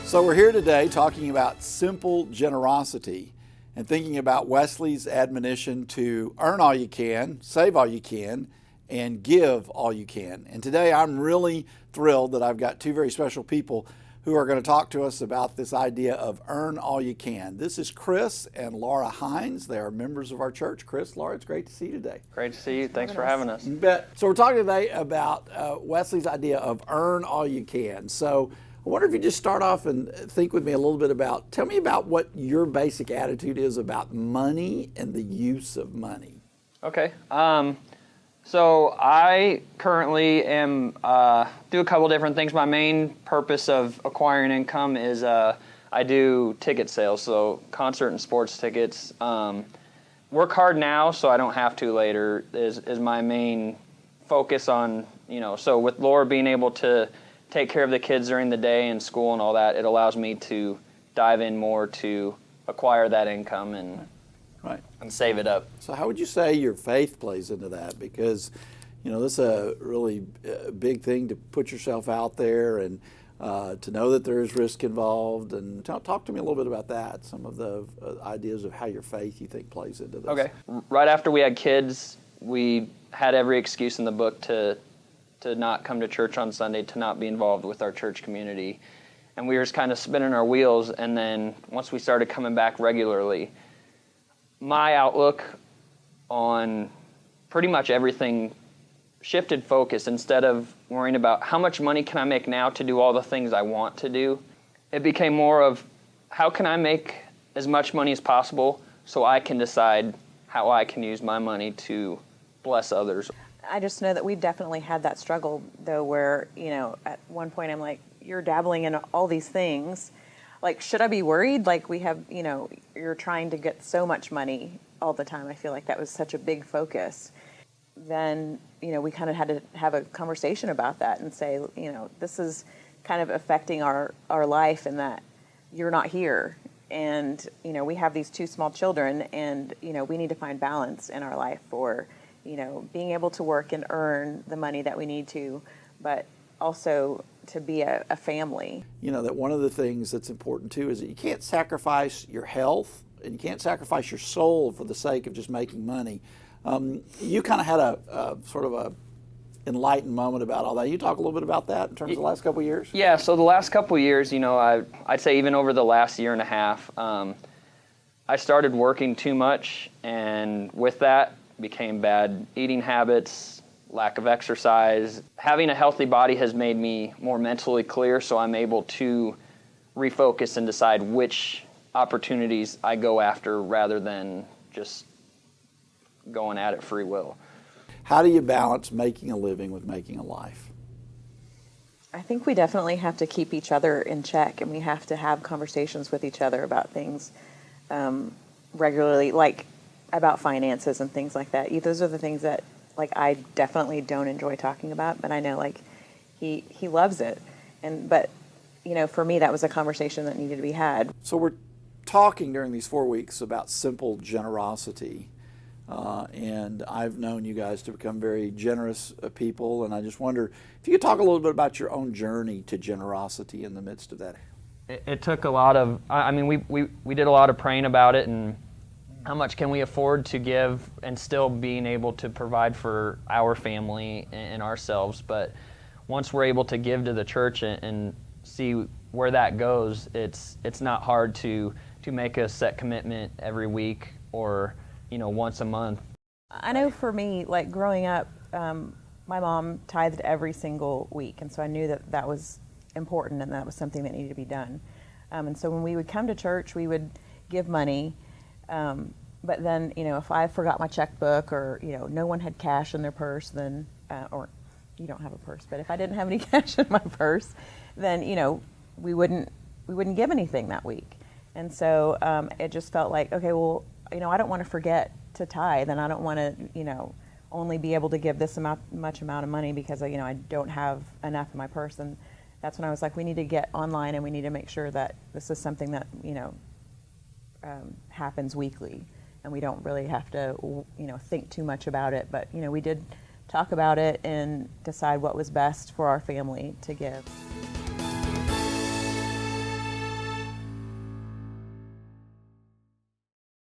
So we're here today talking about simple generosity and thinking about Wesley's admonition to earn all you can, save all you can, and give all you can. And today I'm really thrilled that I've got two very special people who are going to talk to us about this idea of earn all you can. This is Chris and Laura Hines. They are members of our church. Chris, Laura, it's great to see you today. Great to see you. Thanks for having us. You bet. So we're talking today about Wesley's idea of earn all you can. So I wonder if you just start off and think with me a little bit about, tell me about what your basic attitude is about money and the use of money. Okay. So I currently am do a couple different things. My main purpose of acquiring income is I do ticket sales, so concert and sports tickets. Work hard now so I don't have to later is my main focus on, so with Laura being able to take care of the kids during the day and school and all that, it allows me to dive in more to acquire that income and save it up. So how would you say your faith plays into that? Because, this is a really big thing to put yourself out there and to know that there is risk involved. And talk to me a little bit about that, some of the ideas of how your faith you think plays into this. Okay. Right after we had kids, we had every excuse in the book to not come to church on Sunday, to not be involved with our church community. And we were just kind of spinning our wheels. And then once we started coming back regularly, my outlook on pretty much everything shifted focus. Instead of worrying about how much money can I make now to do all the things I want to do, it became more of how can I make as much money as possible so I can decide how I can use my money to bless others. I just know that we've definitely had that struggle, though, where, at one point I'm like, you're dabbling in all these things. Like, should I be worried? Like, we have, you're trying to get so much money all the time. I feel like that was such a big focus. Then, we kind of had to have a conversation about that and say, this is kind of affecting our life in that you're not here. And, we have these two small children and, we need to find balance in our life for, being able to work and earn the money that we need to, but also to be a family. That one of the things that's important too is that you can't sacrifice your health and you can't sacrifice your soul for the sake of just making money. You kind of had a sort of a enlightened moment about all that. You talk a little bit about that in terms of the last couple of years? Yeah, so the last couple of years, I'd say even over the last year and a half, I started working too much, and with that became bad eating habits, lack of exercise. Having a healthy body has made me more mentally clear, so I'm able to refocus and decide which opportunities I go after rather than just going at it free will. How do you balance making a living with making a life? I think we definitely have to keep each other in check, and we have to have conversations with each other about things regularly, like about finances and things like that. Those are the things that I definitely don't enjoy talking about, but I know he loves it. But for me, that was a conversation that needed to be had. So we're talking during these 4 weeks about simple generosity. And I've known you guys to become very generous people, and I just wonder if you could talk a little bit about your own journey to generosity in the midst of that. It took a lot of, we did a lot of praying about it and how much can we afford to give and still being able to provide for our family and ourselves. But once we're able to give to the church and see where that goes, it's not hard to make a set commitment every week or once a month. I know for me, growing up, my mom tithed every single week, and so I knew that was important and that was something that needed to be done. And so when we would come to church, we would give money. But then, if I forgot my checkbook or, no one had cash in their purse, then, or you don't have a purse, but if I didn't have any cash in my purse, then, we wouldn't give anything that week. And so it just felt like, okay, well, I don't want to forget to tithe, and I don't want to, only be able to give this much amount of money because, I don't have enough in my purse. And that's when I was like, we need to get online and we need to make sure that this is something that, happens weekly. And we don't really have to, think too much about it. But, we did talk about it and decide what was best for our family to give.